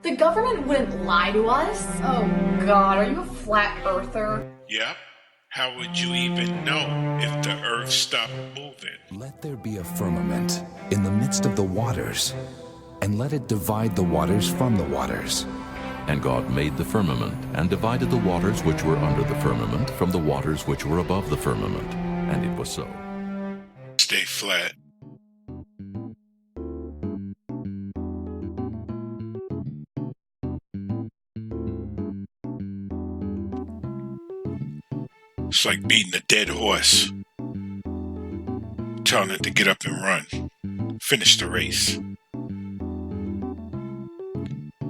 The government wouldn't lie to us. Oh God, are you a flat earther? Yep. How would you even know if the earth stopped moving? Let there be a firmament in the midst of the waters, and let it divide the waters from the waters. And God made the firmament, and divided the waters which were under the firmament from the waters which were above the firmament. And it was so. Stay flat. It's like beating a dead horse. Telling it to get up and run. Finish the race.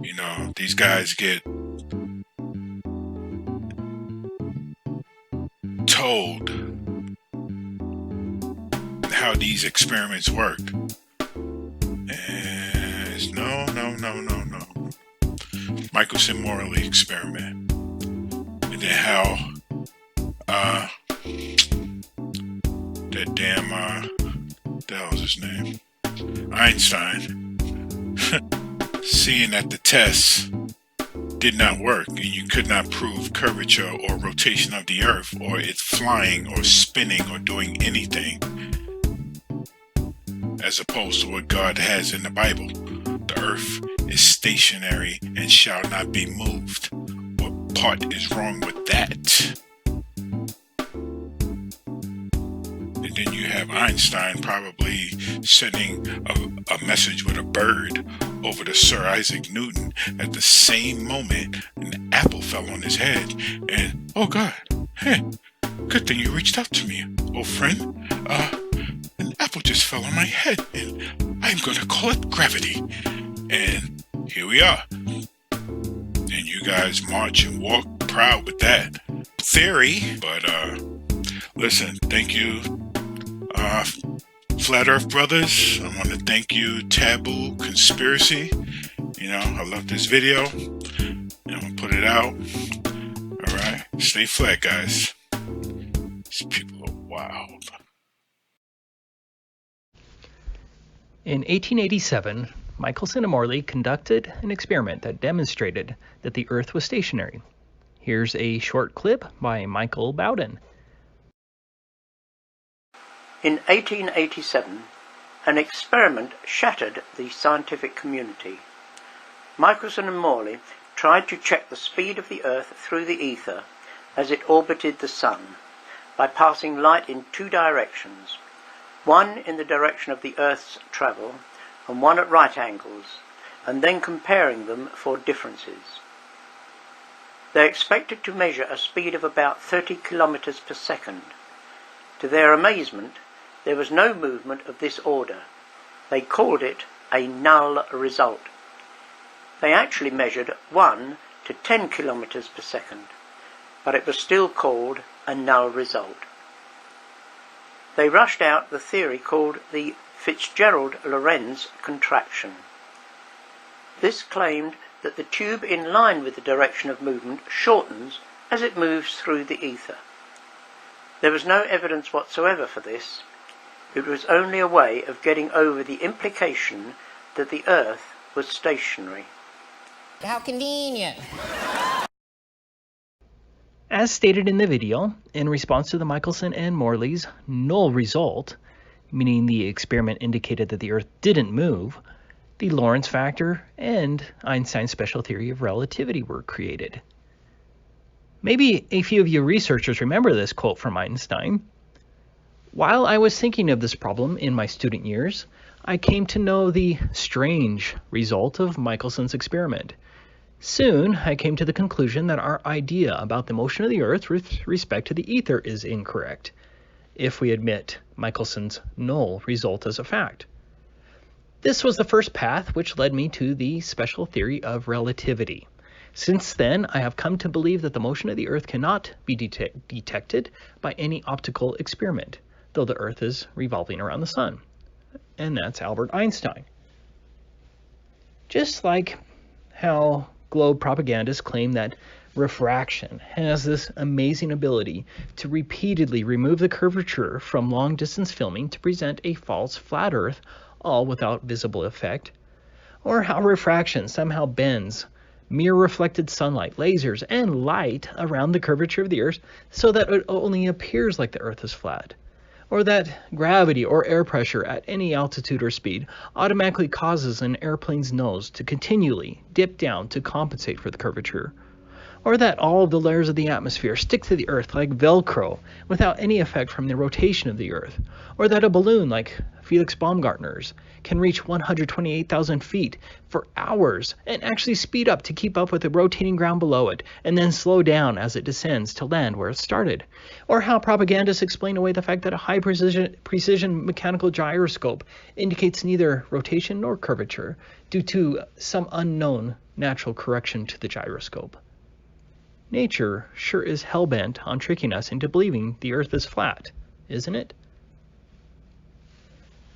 You know, these guys get told how these experiments work. And it's no. Michelson-Morley experiment. And then how that damn the hell's his name? Einstein. Seeing that the tests did not work and you could not prove curvature or rotation of the earth or it's flying or spinning or doing anything as opposed to what God has in the Bible. The earth is stationary and shall not be moved. What part is wrong with that? And then you have Einstein probably sending a message with a bird over to Sir Isaac Newton at the same moment an apple fell on his head. And, oh God, hey, good thing you reached out to me, old friend. An apple just fell on my head and I'm gonna call it gravity. And here we are. And you guys march and walk proud with that theory. But, listen, thank you, Flat Earth Brothers. I want to thank you, Taboo Conspiracy. You know, I love this video. I'm going to put it out. Alright, stay flat, guys. These people are wild. In 1887, Michelson and Morley conducted an experiment that demonstrated that the Earth was stationary. Here's a short clip by Michael Bowden. In 1887, an experiment shattered the scientific community. Michelson and Morley tried to check the speed of the Earth through the ether as it orbited the Sun by passing light in two directions, one in the direction of the Earth's travel and one at right angles, and then comparing them for differences. They expected to measure a speed of about 30 kilometers per second. To their amazement, there was no movement of this order. They called it a null result. They actually measured 1 to 10 kilometers per second, but it was still called a null result. They rushed out the theory called the Fitzgerald-Lorentz contraction. This claimed that the tube in line with the direction of movement shortens as it moves through the ether. There was no evidence whatsoever for this. It was only a way of getting over the implication that the Earth was stationary. How convenient. As stated in the video, in response to the Michelson and Morley's null result, meaning the experiment indicated that the Earth didn't move, the Lorentz factor and Einstein's special theory of relativity were created. Maybe a few of you researchers remember this quote from Einstein. While I was thinking of this problem in my student years, I came to know the strange result of Michelson's experiment. Soon, I came to the conclusion that our idea about the motion of the Earth with respect to the ether is incorrect, if we admit Michelson's null result as a fact. This was the first path which led me to the special theory of relativity. Since then, I have come to believe that the motion of the Earth cannot be detected by any optical experiment, though the Earth is revolving around the Sun. And that's Albert Einstein. Just like how globe propagandists claim that refraction has this amazing ability to repeatedly remove the curvature from long-distance filming to present a false flat Earth, all without visible effect, or how refraction somehow bends mirror-reflected sunlight, lasers, and light around the curvature of the Earth so that it only appears like the Earth is flat, or that gravity or air pressure at any altitude or speed automatically causes an airplane's nose to continually dip down to compensate for the curvature, or that all of the layers of the atmosphere stick to the Earth like Velcro without any effect from the rotation of the Earth, or that a balloon like Felix Baumgartner's can reach 128,000 feet for hours and actually speed up to keep up with the rotating ground below it and then slow down as it descends to land where it started, or how propagandists explain away the fact that a high precision mechanical gyroscope indicates neither rotation nor curvature due to some unknown natural correction to the gyroscope. Nature sure is hell-bent on tricking us into believing the Earth is flat, isn't it?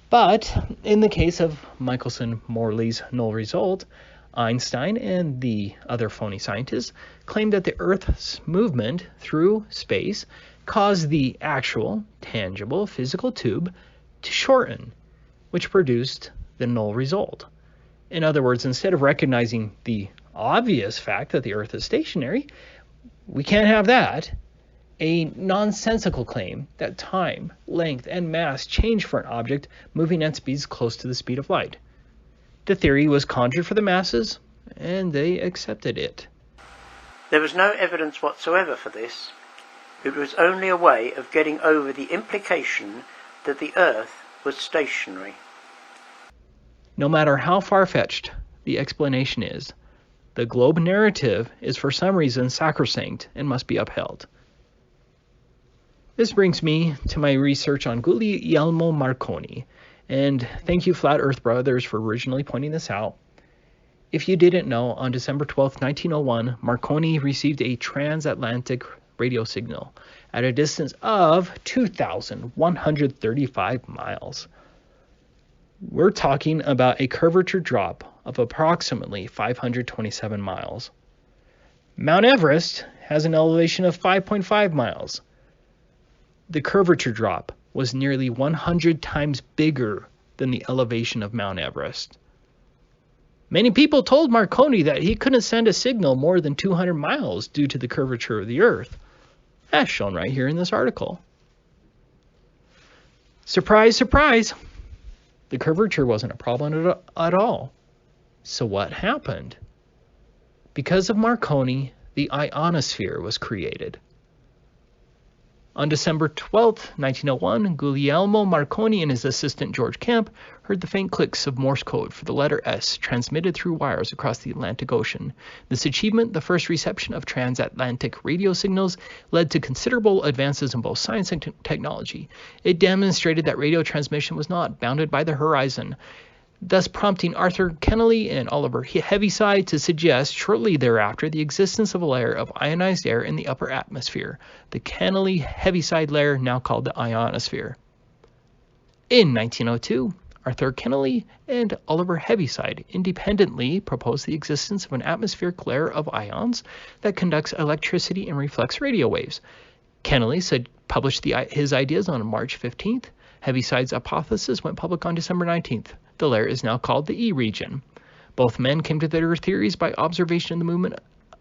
But in the case of Michelson-Morley's null result, Einstein and the other phony scientists claimed that the Earth's movement through space caused the actual, tangible, physical tube to shorten, which produced the null result. In other words, instead of recognizing the obvious fact that the Earth is stationary, we can't have that. A nonsensical claim that time, length, and mass change for an object moving at speeds close to the speed of light. The theory was conjured for the masses, and they accepted it. There was no evidence whatsoever for this. It was only a way of getting over the implication that the Earth was stationary. No matter how far-fetched the explanation is, the globe narrative is for some reason sacrosanct and must be upheld. This brings me to my research on Guglielmo Marconi, and thank you Flat Earth Brothers for originally pointing this out. If you didn't know, on December 12, 1901, Marconi received a transatlantic radio signal at a distance of 2,135 miles. We're talking about a curvature drop of approximately 527 miles. Mount Everest has an elevation of 5.5 miles. The curvature drop was nearly 100 times bigger than the elevation of Mount Everest. Many people told Marconi that he couldn't send a signal more than 200 miles due to the curvature of the Earth, as shown right here in this article. Surprise, surprise! The curvature wasn't a problem at all. So what happened? Because of Marconi, the ionosphere was created. On December 12, 1901, Guglielmo Marconi and his assistant George Kemp heard the faint clicks of Morse code for the letter S transmitted through wires across the Atlantic Ocean. This achievement, the first reception of transatlantic radio signals, led to considerable advances in both science and technology. It demonstrated that radio transmission was not bounded by the horizon, thus prompting Arthur Kennelly and Oliver Heaviside to suggest shortly thereafter the existence of a layer of ionized air in the upper atmosphere, the Kennelly-Heaviside layer, now called the ionosphere. In 1902, Arthur Kennelly and Oliver Heaviside independently proposed the existence of an atmospheric layer of ions that conducts electricity and reflects radio waves. Kennelly published his ideas on March 15th. Heaviside's hypothesis went public on December 19th. The layer is now called the E region. Both men came to their theories by observation of the movement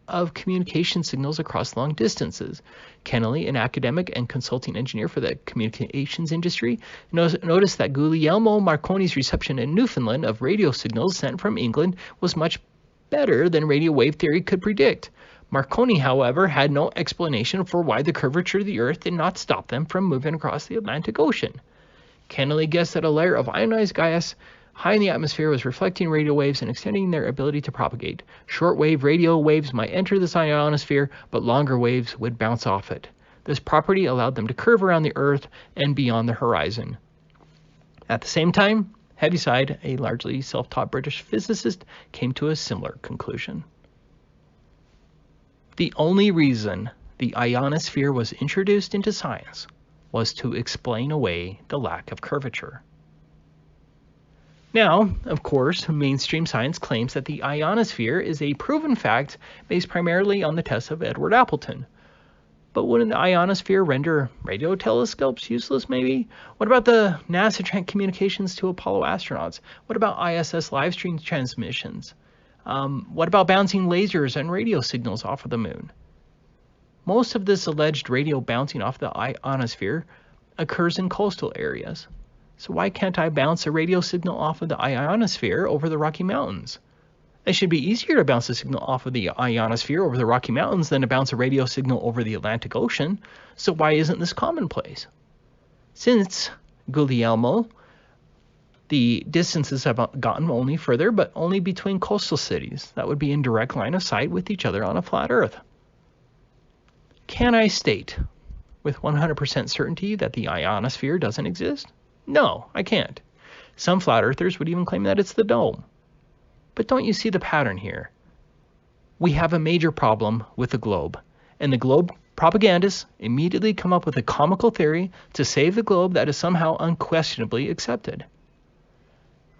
of communication signals across long distances. Kennelly, an academic and consulting engineer for the communications industry, noticed that Guglielmo Marconi's reception in Newfoundland of radio signals sent from England was much better than radio wave theory could predict. Marconi, however, had no explanation for why the curvature of the Earth did not stop them from moving across the Atlantic Ocean. Kennelly guessed that a layer of ionized gas high in the atmosphere was reflecting radio waves and extending their ability to propagate. Shortwave radio waves might enter this ionosphere, but longer waves would bounce off it. This property allowed them to curve around the Earth and beyond the horizon. At the same time, Heaviside, a largely self-taught British physicist, came to a similar conclusion. The only reason the ionosphere was introduced into science was to explain away the lack of curvature. Now, of course, mainstream science claims that the ionosphere is a proven fact based primarily on the tests of Edward Appleton. But wouldn't the ionosphere render radio telescopes useless, maybe? What about the NASA communications to Apollo astronauts? What about ISS live stream transmissions? What about bouncing lasers and radio signals off of the moon? Most of this alleged radio bouncing off the ionosphere occurs in coastal areas. So why can't I bounce a radio signal off of the ionosphere over the Rocky Mountains? It should be easier to bounce a signal off of the ionosphere over the Rocky Mountains than to bounce a radio signal over the Atlantic Ocean. So why isn't this commonplace? Since Guglielmo, the distances have gotten only further, but only between coastal cities that would be in direct line of sight with each other on a flat Earth. Can I state with 100% certainty that the ionosphere doesn't exist? No, I can't. Some flat earthers would even claim that it's the dome. But don't you see the pattern here? We have a major problem with the globe, and the globe propagandists immediately come up with a comical theory to save the globe that is somehow unquestionably accepted.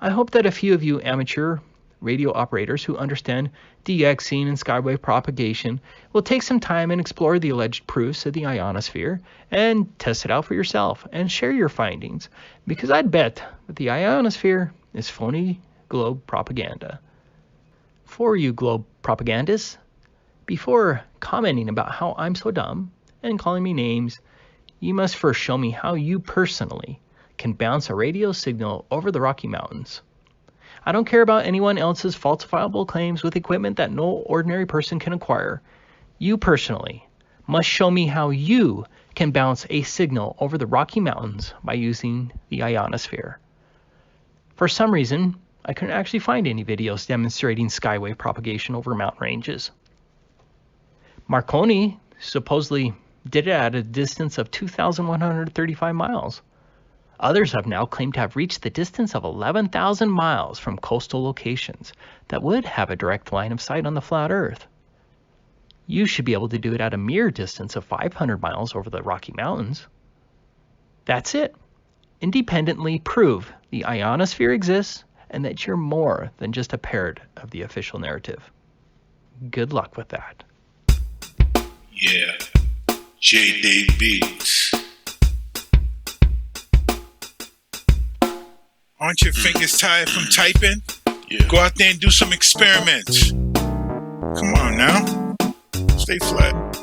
I hope that a few of you amateur radio operators who understand DXing and skywave propagation will take some time and explore the alleged proofs of the ionosphere and test it out for yourself and share your findings, because I'd bet that the ionosphere is phony globe propaganda. For you globe propagandists, before commenting about how I'm so dumb and calling me names, you must first show me how you personally can bounce a radio signal over the Rocky Mountains. I don't care about anyone else's falsifiable claims with equipment that no ordinary person can acquire. You personally must show me how you can bounce a signal over the Rocky Mountains by using the ionosphere. For some reason, I couldn't actually find any videos demonstrating skywave propagation over mountain ranges. Marconi supposedly did it at a distance of 2,135 miles. Others have now claimed to have reached the distance of 11,000 miles from coastal locations that would have a direct line of sight on the flat Earth. You should be able to do it at a mere distance of 500 miles over the Rocky Mountains. That's it. Independently prove the ionosphere exists and that you're more than just a parrot of the official narrative. Good luck with that. Yeah, J.D. Beats. Aren't your fingers tired from typing? Yeah. Go out there and do some experiments. Come on now. Stay flat.